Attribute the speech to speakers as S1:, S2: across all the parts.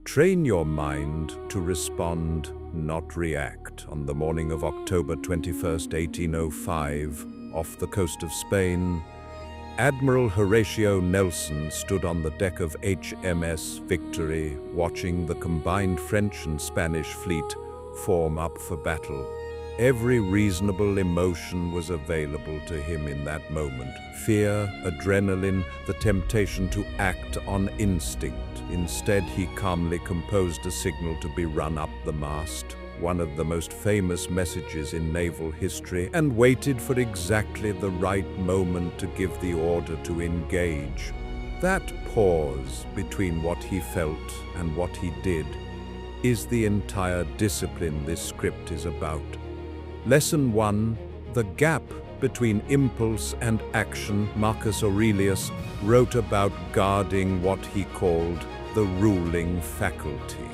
S1: Train your mind to respond, not react. On the morning of October 21st, 1805, off the coast of Spain, Admiral Horatio Nelson stood on the deck of HMS Victory, watching the combined French and Spanish fleet form up for battle. Every reasonable emotion was available to him in that moment. Fear, adrenaline, the temptation to act on instinct. Instead, he calmly composed a signal to be run up the mast, one of the most famous messages in naval history, and waited for exactly the right moment to give the order to engage. That pause between what he felt and what he did is the entire discipline this script is about. Lesson 1. The gap between impulse and action. Marcus Aurelius wrote about guarding what he called the ruling faculty,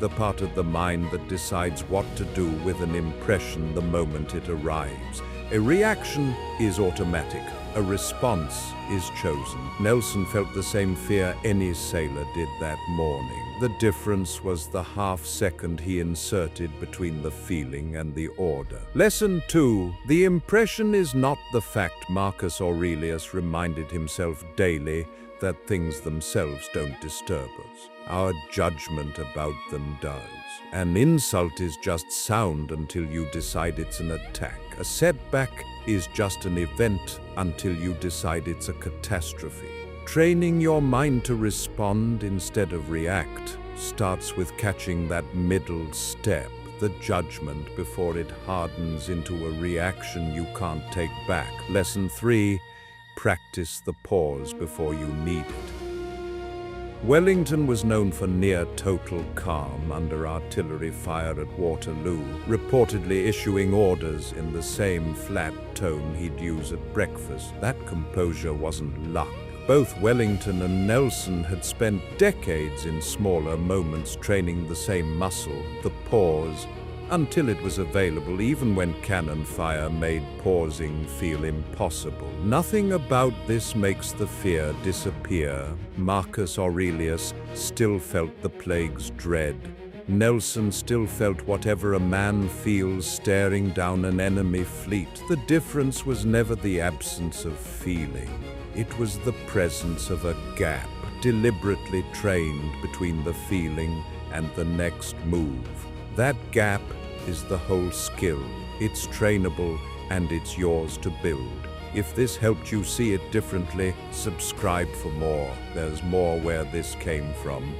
S1: the part of the mind that decides what to do with an impression the moment it arrives. A reaction is automatic. A response is chosen. Nelson felt the same fear any sailor did that morning. The difference was the half-second he inserted between the feeling and the order. Lesson 2. The impression is not the fact. Marcus Aurelius reminded himself daily that things themselves don't disturb us. Our judgment about them does. An insult is just sound until you decide it's an attack. A setback is just an event until you decide it's a catastrophe. Training your mind to respond instead of react starts with catching that middle step, the judgment, before it hardens into a reaction you can't take back. Lesson 3. Practice the pause before you need it. Wellington was known for near-total calm under artillery fire at Waterloo, reportedly issuing orders in the same flat tone he'd use at breakfast. That composure wasn't luck. Both Wellington and Nelson had spent decades in smaller moments training the same muscle, the pause, until it was available even when cannon fire made pausing feel impossible. Nothing about this makes the fear disappear. Marcus Aurelius still felt the plague's dread. Nelson still felt whatever a man feels staring down an enemy fleet. The difference was never the absence of feeling. It was the presence of a gap, deliberately trained between the feeling and the next move. That gap is the whole skill. It's trainable and it's yours to build. If this helped you see it differently, subscribe for more. There's more where this came from.